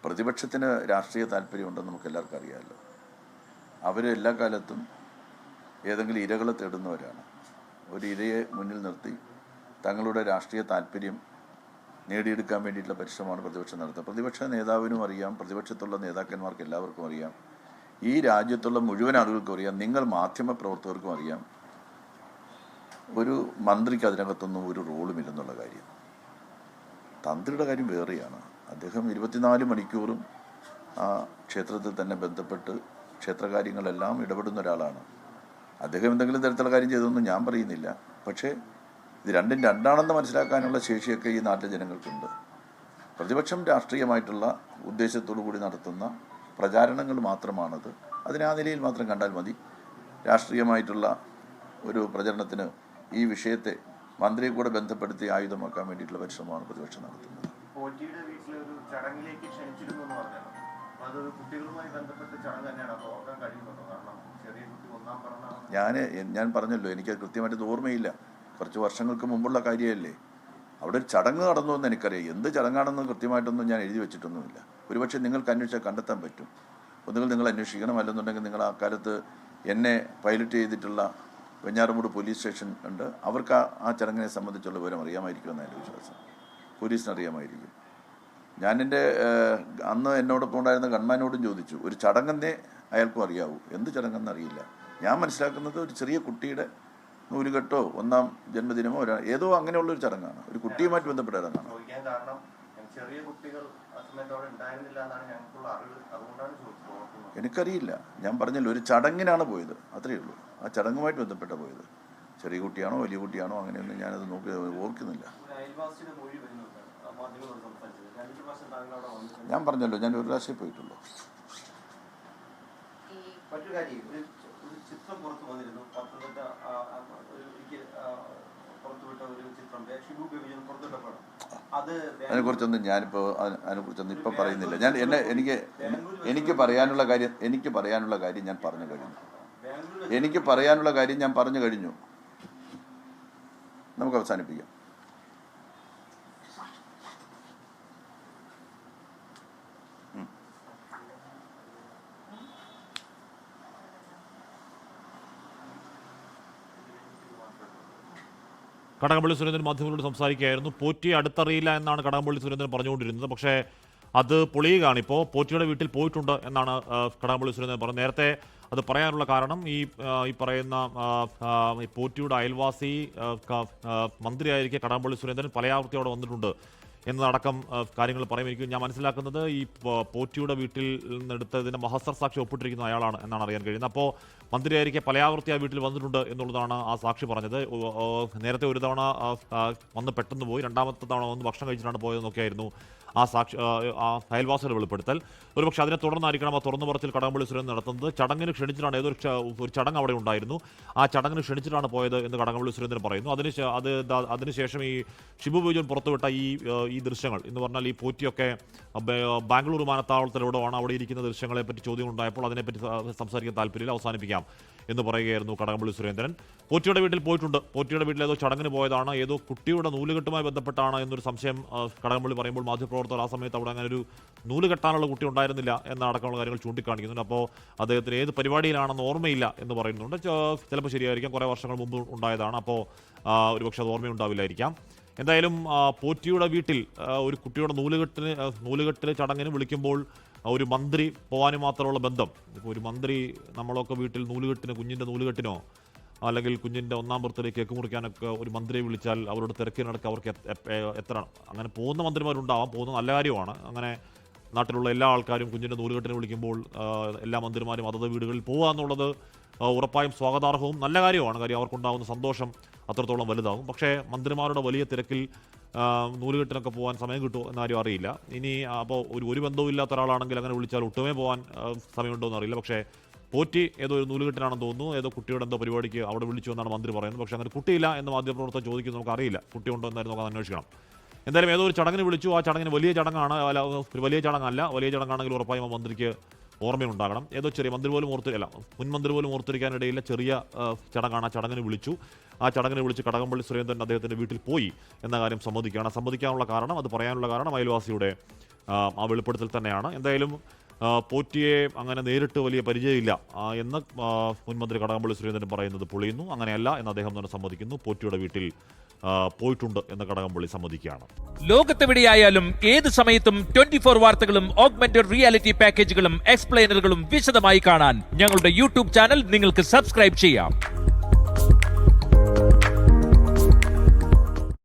പ്രതിപക്ഷത്തിന് രാഷ്ട്രീയ താല്പര്യമുണ്ടെന്ന് നമുക്ക് എല്ലാവർക്കും അറിയാമല്ലോ. അവർ എല്ലാ കാലത്തും ഏതെങ്കിലും ഇരകളെ തേടുന്നവരാണ്. ഒരു ഇരയെ മുന്നിൽ നിർത്തി തങ്ങളുടെ രാഷ്ട്രീയ താല്പര്യം നേടിയെടുക്കാൻ വേണ്ടിയിട്ടുള്ള പരിശ്രമമാണ് പ്രതിപക്ഷം നടത്തുന്നത്. പ്രതിപക്ഷ നേതാവിനും അറിയാം, പ്രതിപക്ഷത്തുള്ള നേതാക്കന്മാർക്ക് എല്ലാവർക്കും അറിയാം, ഈ രാജ്യത്തുള്ള മുഴുവൻ ആളുകൾക്കും അറിയാം, നിങ്ങൾ മാധ്യമ പ്രവർത്തകർക്കും അറിയാം, ഒരു മന്ത്രിക്ക് അതിനകത്തൊന്നും ഒരു റോളുമില്ലെന്നുള്ള കാര്യം. തന്ത്രിയുടെ കാര്യം വേറെയാണ്. അദ്ദേഹം 24 മണിക്കൂറും ആ ക്ഷേത്രത്തിൽ തന്നെ ബന്ധപ്പെട്ട് ക്ഷേത്രകാര്യങ്ങളെല്ലാം ഇടപെടുന്ന ഒരാളാണ്. അദ്ദേഹം എന്തെങ്കിലും തരത്തിലുള്ള കാര്യം ചെയ്തതൊന്നും ഞാൻ പറയുന്നില്ല. പക്ഷേ ഇത് രണ്ടും രണ്ടാണെന്ന് മനസ്സിലാക്കാനുള്ള ശേഷിയൊക്കെ ഈ നാട്ടിലെ ജനങ്ങൾക്കുണ്ട്. പ്രതിപക്ഷം രാഷ്ട്രീയമായിട്ടുള്ള ഉദ്ദേശത്തോടു കൂടി നടത്തുന്ന പ്രചാരണങ്ങൾ മാത്രമാണത്. അതിനെ ആ നിലയിൽ മാത്രം കണ്ടാൽ മതി. രാഷ്ട്രീയമായിട്ടുള്ള ഒരു പ്രചരണത്തിന് ഈ വിഷയത്തെ മന്ത്രിയെ കൂടെ ബന്ധപ്പെടുത്തി ആയുധമാക്കാൻ വേണ്ടിയിട്ടുള്ള പരിശ്രമമാണ് പ്രതിപക്ഷം നടത്തുന്നത്. ഞാൻ പറഞ്ഞല്ലോ, എനിക്കത് കൃത്യമായിട്ട് ഓർമ്മയില്ല. കുറച്ച് വർഷങ്ങൾക്ക് മുമ്പുള്ള കാര്യമല്ലേ. അവിടെ ഒരു ചടങ്ങ് നടന്നു എന്ന് എനിക്കറിയാം. എന്ത് ചടങ്ങാണെന്ന് കൃത്യമായിട്ടൊന്നും ഞാൻ എഴുതി വെച്ചിട്ടൊന്നുമില്ല. ഒരുപക്ഷെ നിങ്ങൾക്ക് അന്വേഷിച്ചാൽ കണ്ടെത്താൻ പറ്റും. ഒന്നുകിൽ നിങ്ങൾ അന്വേഷിക്കണം, അല്ലെന്നുണ്ടെങ്കിൽ നിങ്ങൾ ആ കാലത്ത് എന്നെ പൈലറ്റ് ചെയ്തിട്ടുള്ള വെഞ്ഞാറമൂട് പോലീസ് സ്റ്റേഷൻ ഉണ്ട്, അവർക്ക് ആ ചടങ്ങിനെ സംബന്ധിച്ചുള്ള വിവരം അറിയാമായിരിക്കുമെന്ന് എൻ്റെ വിശ്വാസം. പോലീസിന് അറിയാമായിരിക്കും. അന്ന് എന്നോടൊപ്പം ഉണ്ടായിരുന്ന ഗൺമാനോടും ചോദിച്ചു, ഒരു ചടങ്ങെന്നേ അയാൾക്കും അറിയാവൂ, എന്ത് ചടങ്ങെന്ന് അറിയില്ല. ഞാൻ മനസ്സിലാക്കുന്നത് ഒരു ചെറിയ കുട്ടിയുടെ നൂലുകെട്ടോ 1ാം ജന്മദിനമോ ഏതോ അങ്ങനെയുള്ളൊരു ചടങ്ങാണ്, ഒരു കുട്ടിയുമായിട്ട് ബന്ധപ്പെട്ട ചടങ്ങാണ്. എനിക്കറിയില്ല. ഞാൻ പറഞ്ഞല്ലോ, ഒരു ചടങ്ങിനാണ് പോയത്, അത്രയേ ഉള്ളൂ. ആ ചടങ്ങുമായിട്ട് ബന്ധപ്പെട്ട പോയത്. ചെറിയ കുട്ടിയാണോ വലിയ കുട്ടിയാണോ അങ്ങനെയൊന്നും ഞാനത് ഓർക്കുന്നില്ല. ഞാൻ പറഞ്ഞല്ലോ, ഞാൻ ഒരു പ്രാവശ്യം പോയിട്ടുള്ളൂ. ചിത്രം പുറത്തു വന്നിരുന്നു. പത്തനംതിട്ട പുറത്തുവിട്ട ഒരു ചിത്രം ഷിബു ബേബി പുറത്തുവിട്ടപ്പോഴാണ്. അതിനെക്കുറിച്ചൊന്നും അതിനെക്കുറിച്ചൊന്നും ഇപ്പം പറയുന്നില്ല. എനിക്ക് പറയാനുള്ള കാര്യം ഞാൻ പറഞ്ഞു കഴിഞ്ഞു. നമുക്ക് അവസാനിപ്പിക്കാം. കടകംപള്ളി സുരേന്ദ്രൻ മാധ്യമങ്ങളോട് സംസാരിക്കുകയായിരുന്നു. പോറ്റിയെ അടുത്തറിയില്ല എന്നാണ് കടകംപള്ളി സുരേന്ദ്രൻ പറഞ്ഞുകൊണ്ടിരുന്നത്. പക്ഷേ അത് പൊളിയുകയാണ്. ഇപ്പോൾ പോറ്റിയുടെ വീട്ടിൽ പോയിട്ടുണ്ട് എന്നാണ് കടകംപള്ളി സുരേന്ദ്രൻ പറഞ്ഞത്. നേരത്തെ അത് പറയാനുള്ള കാരണം ഈ പറയുന്ന പോറ്റിയുടെ അയൽവാസി മന്ത്രിയായിരിക്കെ കടകംപള്ളി സുരേന്ദ്രൻ പലയാവർത്തിയോടെ വന്നിട്ടുണ്ട് എന്നതടക്കം കാര്യങ്ങൾ പറയുമായിരിക്കും. ഞാൻ മനസ്സിലാക്കുന്നത് ഈ പോറ്റിയുടെ വീട്ടിൽ നിന്നെടുത്തതിൻ്റെ മഹസർ സാക്ഷി ഒപ്പിട്ടിരിക്കുന്ന അയാളാണ് എന്നാണ് അറിയാൻ കഴിയുന്നത്. അപ്പോൾ മന്ത്രിയായിരിക്കെ പലയാവർത്തി ആ വീട്ടിൽ വന്നിട്ടുണ്ട് എന്നുള്ളതാണ് ആ സാക്ഷി പറഞ്ഞത്. നേരത്തെ ഒരു തവണ വന്ന് പെട്ടെന്ന് പോയി, രണ്ടാമത്തെ തവണ വന്ന് ഭക്ഷണം കഴിച്ചിട്ടാണ് പോയതെന്നൊക്കെയായിരുന്നു ആ അയൽവാസിയുടെ വെളിപ്പെടുത്തൽ. ഒരുപക്ഷെ അതിനെ തുടർന്നായിരിക്കണം ആ തുറന്നു പറച്ചിൽ കടകംപള്ളി സുരേന്ദ്രൻ നടത്തുന്നത്. ചടങ്ങിന് ക്ഷണിച്ചിട്ടാണ്, ഒരു ചടങ്ങ് അവിടെ ഉണ്ടായിരുന്നു, ആ ചടങ്ങിന് ക്ഷണിച്ചിട്ടാണ് പോയത് എന്ന് കടകംപള്ളി സുരേന്ദ്രൻ പറയുന്നു. അതിനുശേഷം ഈ ഷിബു ബേബി പുറത്തുവിട്ട ഈ ദൃശ്യങ്ങൾ എന്ന് പറഞ്ഞാൽ ഈ പോറ്റിയൊക്കെ ബാംഗ്ലൂർ വിമാനത്താവളത്തിലൂടെയാണ് അവിടെ ഇരിക്കുന്ന ദൃശ്യങ്ങളെ പറ്റി ചോദ്യം ഉണ്ടായപ്പോൾ അതിനെപ്പറ്റി സംസാരിക്കാൻ താല്പര്യമില്ല, അവസാനിപ്പിക്കാം എന്ന് പറയുകയായിരുന്നു കടകംപള്ളി സുരേന്ദ്രൻ. പോറ്റിയുടെ വീട്ടിൽ പോയിട്ടുണ്ട്. പോറ്റിയുടെ വീട്ടിൽ ഏതോ ചടങ്ങിന് പോയതാണ്, ഏതോ കുട്ടിയുടെ നൂലുകെട്ടുമായി ബന്ധപ്പെട്ടാണ് എന്നൊരു സംശയം കടകംപള്ളി പറയുമ്പോൾ മാധ്യമപ്രവർത്തകർ ആ സമയത്ത് അവിടെ അങ്ങനെ ഒരു നൂല് കെട്ടാനുള്ള കുട്ടി ഉണ്ടായിരുന്നില്ല എന്നടക്കമുള്ള കാര്യങ്ങൾ ചൂണ്ടിക്കാണിക്കുന്നുണ്ട്. അപ്പോൾ അദ്ദേഹത്തിന് ഏത് പരിപാടിയിലാണെന്ന് ഓർമ്മയില്ല എന്ന് പറയുന്നുണ്ട്. ചിലപ്പോൾ ശരിയായിരിക്കാം, കുറേ വർഷങ്ങൾ മുമ്പ് ഉണ്ടായതാണ്. അപ്പോൾ ഒരുപക്ഷെ അത് ഓർമ്മയുണ്ടാവില്ലായിരിക്കാം. എന്തായാലും പോറ്റിയുടെ വീട്ടിൽ ഒരു കുട്ടിയുടെ നൂലുകെട്ടിന് ചടങ്ങിന് വിളിക്കുമ്പോൾ ഒരു മന്ത്രി പോകാനും മാത്രമുള്ള ബന്ധം. ഇപ്പോൾ ഒരു മന്ത്രി നമ്മളൊക്കെ വീട്ടിൽ കുഞ്ഞിൻ്റെ നൂലുകെട്ടിനോ അല്ലെങ്കിൽ കുഞ്ഞിൻ്റെ 1ാം ബർത്ത്ഡേ കേക്ക് മുറിക്കാനൊക്കെ ഒരു മന്ത്രിയെ വിളിച്ചാൽ അവരുടെ തിരക്കിനടക്ക് അവർക്ക് എത്തണം. അങ്ങനെ പോകുന്ന മന്ത്രിമാരുണ്ടാവാം, പോകുന്ന നല്ല കാര്യമാണ്. അങ്ങനെ നാട്ടിലുള്ള എല്ലാ ആൾക്കാരും കുഞ്ഞിൻ്റെ നൂലുകെട്ടിന് വിളിക്കുമ്പോൾ എല്ലാ മന്ത്രിമാരും അതത് വീടുകളിൽ പോകുക എന്നുള്ളത് ഉറപ്പായും സ്വാഗതാർഹവും നല്ല കാര്യമാണ്. കാര്യം അവർക്കുണ്ടാകുന്ന സന്തോഷം അത്രത്തോളം വലുതാകും. പക്ഷേ മന്ത്രിമാരുടെ വലിയ തിരക്കിൽ നൂലുകെട്ടിനൊക്കെ പോകാൻ സമയം കിട്ടുമോ എന്നാരും അറിയില്ല. ഇനി അപ്പോൾ ഒരു ബന്ധവും ഇല്ലാത്ത ഒരാളാണെങ്കിൽ അങ്ങനെ വിളിച്ചാൽ ഒട്ടുമേ പോകാൻ സമയമുണ്ടോ എന്നറിയില്ല. പക്ഷേ പോറ്റി ഏതോ ഒരു നൂലുകെട്ടിനാണെന്ന് തോന്നുന്നു, ഏതോ കുട്ടിയുടെ എന്തോ പരിപാടിക്ക് അവിടെ വിളിച്ചു എന്നാണ് മന്ത്രി പറയുന്നത്. പക്ഷേ അങ്ങനെ കുട്ടിയില്ല എന്ന് മാധ്യമപ്രവർത്തകർ ചോദിക്കുന്നത് നമുക്കറിയില്ല. കുട്ടിയുണ്ടോ എന്നായിരുന്നു നമുക്ക് അന്വേഷിക്കണം. എന്തായാലും ഏതോ ഒരു ചടങ്ങിന് വിളിച്ചു, ആ ചടങ്ങിന് വലിയ ചടങ്ങാണ്, വലിയ ചടങ്ങല്ല, വലിയ ചടങ്ങാണെങ്കിൽ ഉറപ്പായും മന്ത്രിക്ക് ഓർമ്മയുണ്ടാകണം. ഏതോ ചെറിയ മുൻ മന്ത്രി പോലും ഓർത്തിരിക്കാനിടയില്ല ചെറിയ ചടങ്ങാണ്. ആ ചടങ്ങിന് വിളിച്ചു, ആ ചടങ്ങിനെ വിളിച്ച് കടകംപള്ളി സുരേന്ദ്രൻ അദ്ദേഹത്തിൻ്റെ വീട്ടിൽ പോയി എന്ന കാര്യം സമ്മതിക്കാനുള്ള കാരണം, അത് പറയാനുള്ള കാരണം അയൽവാസിയുടെ ആ വെളിപ്പെടുത്തൽ തന്നെയാണ്. എന്തായാലും പോറ്റിയെ അങ്ങനെ നേരിട്ട് വലിയ പരിചയമില്ല എന്ന് മുൻമന്ത്രി കടകംപള്ളി സുരേന്ദ്രൻ പറയുന്നത് പൊളിയുന്നു. അങ്ങനെയല്ല എന്ന് അദ്ദേഹം തന്നെ സമ്മതിക്കുന്നു. പോറ്റിയുടെ വീട്ടിൽ പോയിട്ടുണ്ട് എന്ന് കടകംപള്ളി സമ്മതിക്കുകയാണ്. ലോകത്തെവിടെയായാലും ഏത് സമയത്തും 24 വാർത്തകളും ഓഗ്മെന്റഡ് റിയാലിറ്റി പാക്കേജുകളും എക്സ്പ്ലെയിനറുകളും വിശദമായി കാണാൻ ഞങ്ങളുടെ യൂട്യൂബ് ചാനൽ നിങ്ങൾക്ക് സബ്സ്ക്രൈബ് ചെയ്യാം.